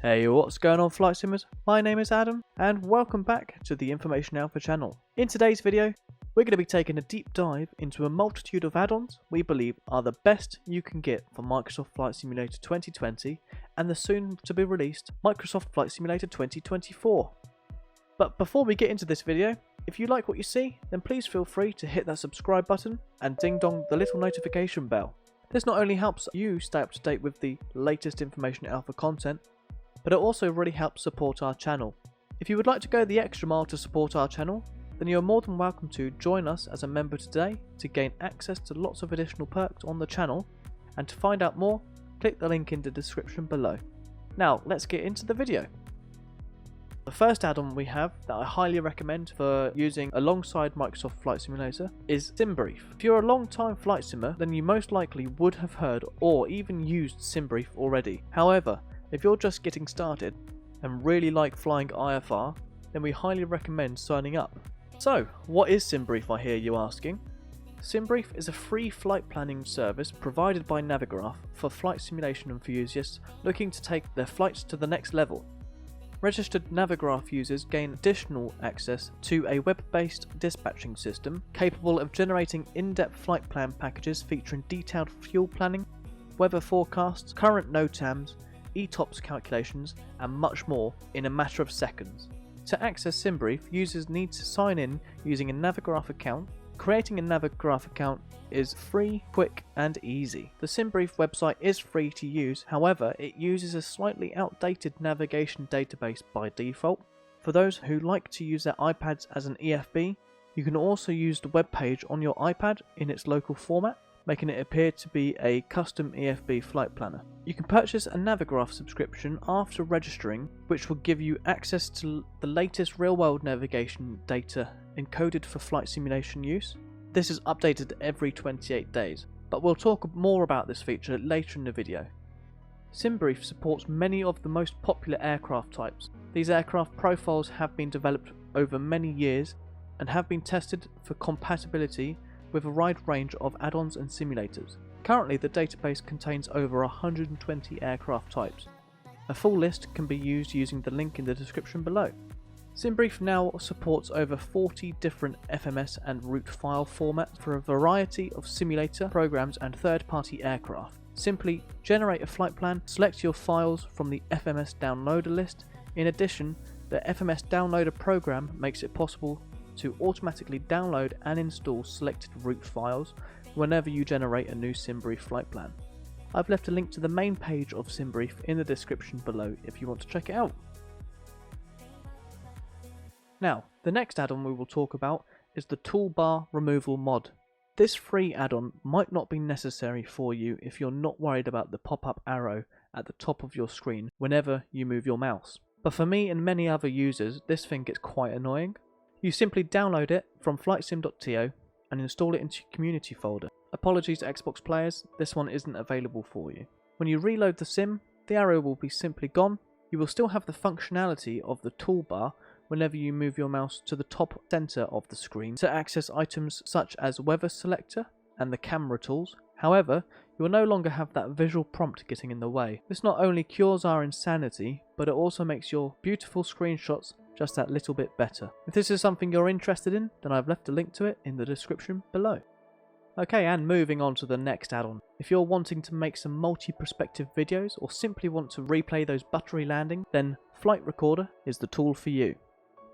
Hey, what's going on, flight simmers? My name is Addon, and welcome back to the Information Alpha channel. In today's video, we're going to be taking a deep dive into a multitude of add-ons we believe are the best you can get for Microsoft Flight Simulator 2020 and the soon-to-be released Microsoft Flight Simulator 2024. But before we get into this video, if you like what you see, then please feel free to hit that subscribe button and ding-dong the little notification bell. This not only helps you stay up to date with the latest Information Alpha content, but it also really helps support our channel. If you would like to go the extra mile to support our channel, then you're more than welcome to join us as a member today to gain access to lots of additional perks on the channel, and to find out more, click the link in the description below. Now let's get into the video. The first add-on we have that I highly recommend for using alongside Microsoft Flight Simulator is SimBrief. If you're a long-time flight simmer, then you most likely would have heard or even used SimBrief already. However, if you're just getting started and really like flying IFR, then we highly recommend signing up. So, what is SimBrief, I hear you asking? SimBrief is a free flight planning service provided by Navigraph for flight simulation enthusiasts looking to take their flights to the next level. Registered Navigraph users gain additional access to a web-based dispatching system capable of generating in-depth flight plan packages featuring detailed fuel planning, weather forecasts, current NOTAMs, ETOPS calculations, and much more in a matter of seconds. To access SimBrief, users need to sign in using a Navigraph account. Creating a Navigraph account is free, quick, and easy. The SimBrief website is free to use, however, it uses a slightly outdated navigation database by default. For those who like to use their iPads as an EFB, you can also use the web page on your iPad in its local format, making it appear to be a custom EFB flight planner. You can purchase a Navigraph subscription after registering, which will give you access to the latest real-world navigation data encoded for flight simulation use. This is updated every 28 days, but we'll talk more about this feature later in the video. SimBrief supports many of the most popular aircraft types. These aircraft profiles have been developed over many years and have been tested for compatibility with a wide range of add-ons and simulators. Currently, the database contains over 120 aircraft types. A full list can be used using the link in the description below. SimBrief now supports over 40 different FMS and route file formats for a variety of simulator programs and third-party aircraft. Simply generate a flight plan, select your files from the FMS downloader list. In addition, the FMS downloader program makes it possible to automatically download and install selected route files whenever you generate a new SimBrief flight plan. I've left a link to the main page of SimBrief in the description below if you want to check it out. Now, the next add-on we will talk about is the Toolbar Removal mod. This free add-on might not be necessary for you if you're not worried about the pop-up arrow at the top of your screen whenever you move your mouse. But for me and many other users, this thing gets quite annoying. You simply download it from flightsim.to and install it into your community folder. Apologies Xbox players, this one isn't available for you. When you reload the sim, the arrow will be simply gone. You will still have the functionality of the toolbar whenever you move your mouse to the top center of the screen to access items such as weather selector and the camera tools. However, you will no longer have that visual prompt getting in the way. This not only cures our insanity, but it also makes your beautiful screenshots just that little bit better. If this is something you're interested in, then I've left a link to it in the description below. Okay, and moving on to the next add-on. If you're wanting to make some multi-perspective videos or simply want to replay those buttery landings, then Flight Recorder is the tool for you.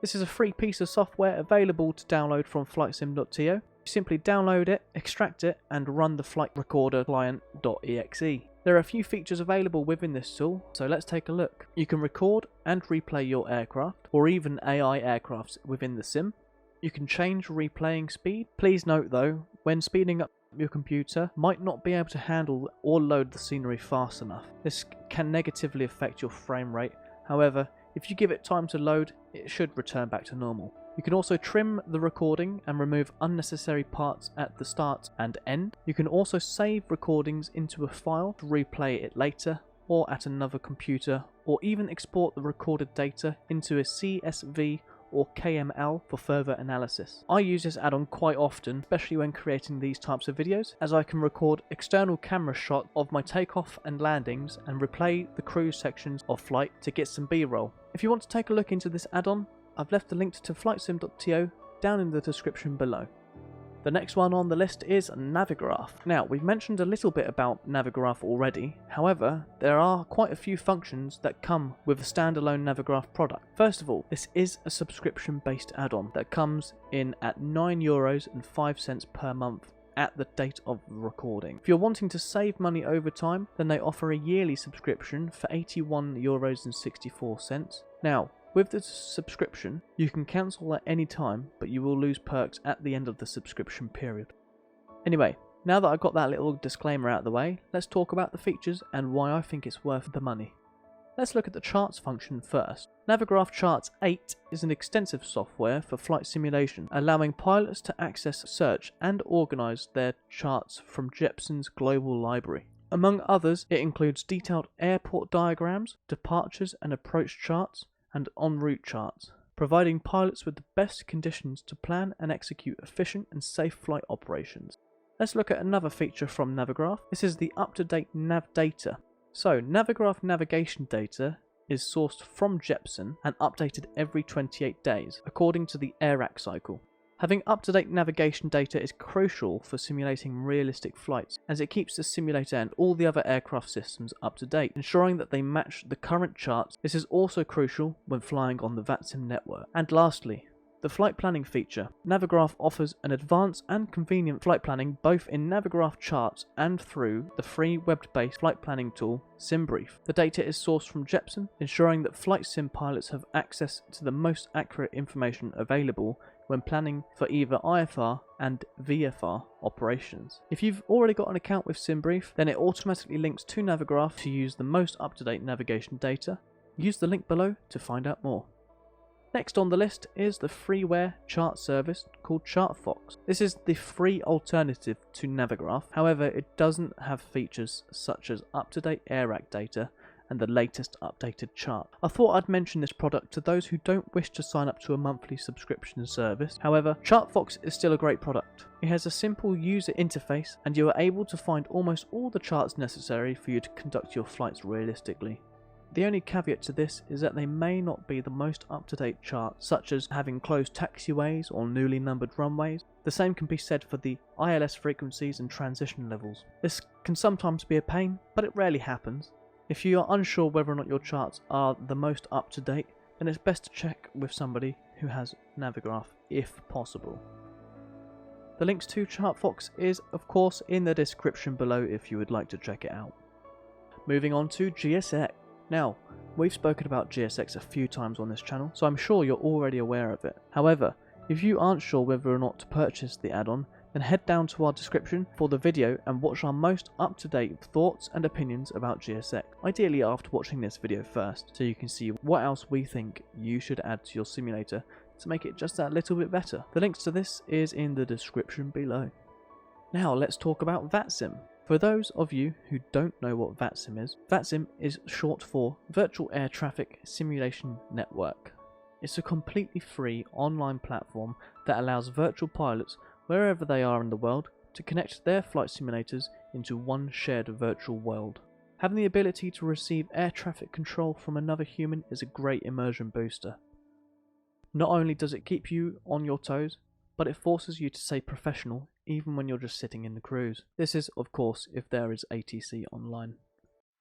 This is a free piece of software available to download from flightsim.to. You simply download it, extract it, and run the Flight Recorder client.exe. There are a few features available within this tool, so let's take a look. You can record and replay your aircraft, or even AI aircrafts within the sim. You can change replaying speed. Please note though, when speeding up your computer might not be able to handle or load the scenery fast enough. This can negatively affect your frame rate. However, if you give it time to load, it should return back to normal. You can also trim the recording and remove unnecessary parts at the start and end. You can also save recordings into a file to replay it later or at another computer, or even export the recorded data into a CSV or KML for further analysis. I use this add-on quite often, especially when creating these types of videos, as I can record external camera shots of my takeoff and landings and replay the cruise sections of flight to get some B-roll. If you want to take a look into this add-on, I've left a link to flightsim.to down in the description below. The next one on the list is Navigraph. Now, we've mentioned a little bit about Navigraph already, however, there are quite a few functions that come with a standalone Navigraph product. First of all, this is a subscription-based add-on that comes in at €9.05 per month at the date of recording. If you're wanting to save money over time, then they offer a yearly subscription for €81.64. Now, with this subscription, you can cancel at any time, but you will lose perks at the end of the subscription period. Anyway, now that I've got that little disclaimer out of the way, let's talk about the features and why I think it's worth the money. Let's look at the charts function first. Navigraph Charts 8 is an extensive software for flight simulation, allowing pilots to access, search and organise their charts from Jeppson's global library. Among others, it includes detailed airport diagrams, departures and approach charts, and en route charts, providing pilots with the best conditions to plan and execute efficient and safe flight operations. Let's look at another feature from Navigraph. This is the up-to-date nav data. So, Navigraph navigation data is sourced from Jeppson and updated every 28 days, according to the AIRAC cycle. Having up-to-date navigation data is crucial for simulating realistic flights, as it keeps the simulator and all the other aircraft systems up to date, ensuring that they match the current charts. This is also crucial when flying on the VATSIM network. And lastly, the flight planning feature. Navigraph offers an advanced and convenient flight planning both in Navigraph Charts and through the free web-based flight planning tool SimBrief. The data is sourced from Jeppson, ensuring that flight sim pilots have access to the most accurate information available when planning for either IFR and VFR operations. If you've already got an account with SimBrief, then it automatically links to Navigraph to use the most up-to-date navigation data. Use the link below to find out more. Next on the list is the freeware chart service called ChartFox. This is the free alternative to Navigraph, however it doesn't have features such as up-to-date AIRAC data and the latest updated chart. I thought I'd mention this product to those who don't wish to sign up to a monthly subscription service. However, ChartFox is still a great product. It has a simple user interface and you are able to find almost all the charts necessary for you to conduct your flights realistically. The only caveat to this is that they may not be the most up-to-date charts, such as having closed taxiways or newly numbered runways. The same can be said for the ILS frequencies and transition levels. This can sometimes be a pain, but it rarely happens. If you are unsure whether or not your charts are the most up-to-date, then it's best to check with somebody who has Navigraph if possible. The links to ChartFox is of course in the description below if you would like to check it out. Moving on to GSX. Now, we've spoken about GSX a few times on this channel, so I'm sure you're already aware of it. However, if you aren't sure whether or not to purchase the add-on, then head down to our description for the video and watch our most up-to-date thoughts and opinions about GSX. Ideally after watching this video first, so you can see what else we think you should add to your simulator to make it just that little bit better. The links to this is in the description below. Now let's talk about VATSIM. For those of you who don't know what VATSIM is short for Virtual Air Traffic Simulation Network. It's a completely free online platform that allows virtual pilots, wherever they are in the world, to connect their flight simulators into one shared virtual world. Having the ability to receive air traffic control from another human is a great immersion booster. Not only does it keep you on your toes, but it forces you to stay professional even when you're just sitting in the cruise. This is, of course, if there is ATC online.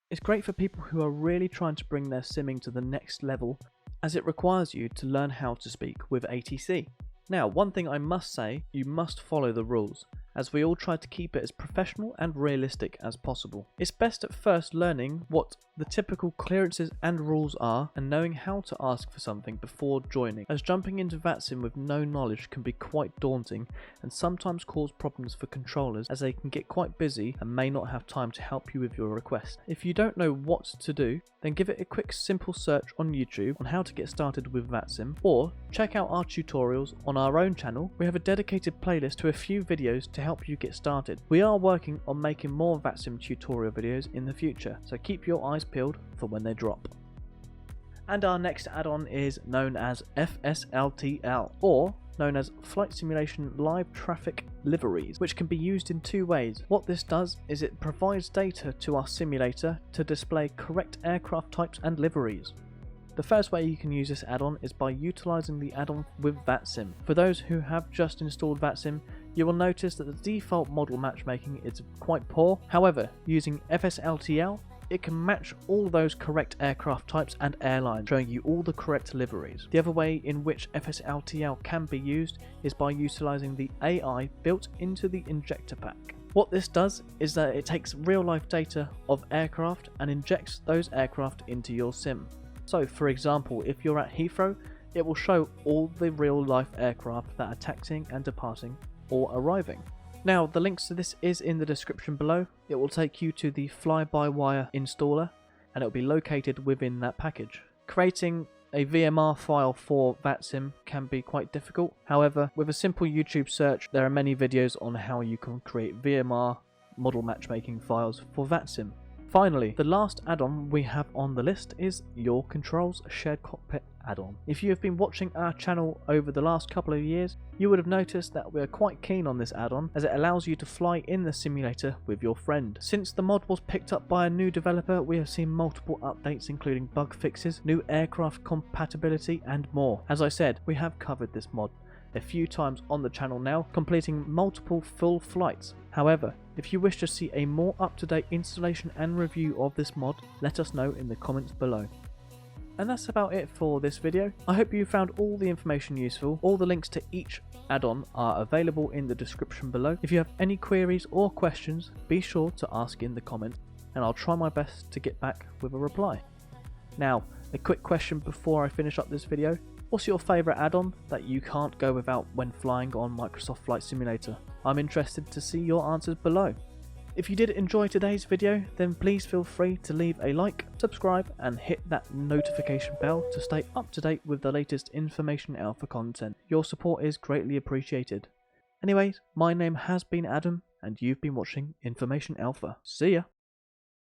It's great for people who are really trying to bring their simming to the next level, as it requires you to learn how to speak with ATC. Now, one thing I must say, you must follow the rules, as we all try to keep it as professional and realistic as possible. It's best at first learning what the typical clearances and rules are and knowing how to ask for something before joining, as jumping into VATSIM with no knowledge can be quite daunting and sometimes cause problems for controllers, as they can get quite busy and may not have time to help you with your request. If you don't know what to do, then give it a quick simple search on YouTube on how to get started with VATSIM, or check out our tutorials on our own channel. We have a dedicated playlist to a few videos to help you get started. We are working on making more VATSIM tutorial videos in the future, so keep your eyes peeled for when they drop. And our next add-on is known as FSLTL, or known as Flight Simulation Live Traffic Liveries, which can be used in two ways. What this does is it provides data to our simulator to display correct aircraft types and liveries. The first way you can use this add-on is by utilising the add-on with VATSIM. For those who have just installed VATSIM, you will notice that the default model matchmaking is quite poor. However, using FSLTL, it can match all those correct aircraft types and airlines, showing you all the correct liveries. The other way in which FSLTL can be used is by utilising the AI built into the injector pack. What this does is that it takes real-life data of aircraft and injects those aircraft into your sim. So, for example, if you're at Heathrow, it will show all the real-life aircraft that are taxiing and departing or arriving. Now, the links to this is in the description below. It will take you to the fly-by-wire installer, and it will be located within that package. Creating a VMR file for VATSIM can be quite difficult. However, with a simple YouTube search, there are many videos on how you can create VMR model matchmaking files for VATSIM. Finally, the last add-on we have on the list is Your Controls Shared Cockpit add-on. If you have been watching our channel over the last couple of years, you would have noticed that we are quite keen on this add-on, as it allows you to fly in the simulator with your friend. Since the mod was picked up by a new developer, we have seen multiple updates including bug fixes, new aircraft compatibility and more. As I said, we have covered this mod a few times on the channel now, completing multiple full flights. However, if you wish to see a more up-to-date installation and review of this mod, let us know in the comments below. And that's about it for this video. I hope you found all the information useful. All the links to each add-on are available in the description below. If you have any queries or questions, be sure to ask in the comments, and I'll try my best to get back with a reply. Now, a quick question before I finish up this video. What's your favourite add-on that you can't go without when flying on Microsoft Flight Simulator? I'm interested to see your answers below. If you did enjoy today's video, then please feel free to leave a like, subscribe and hit that notification bell to stay up to date with the latest Information Alpha content. Your support is greatly appreciated. Anyways, my name has been Adam and you've been watching Information Alpha. See ya!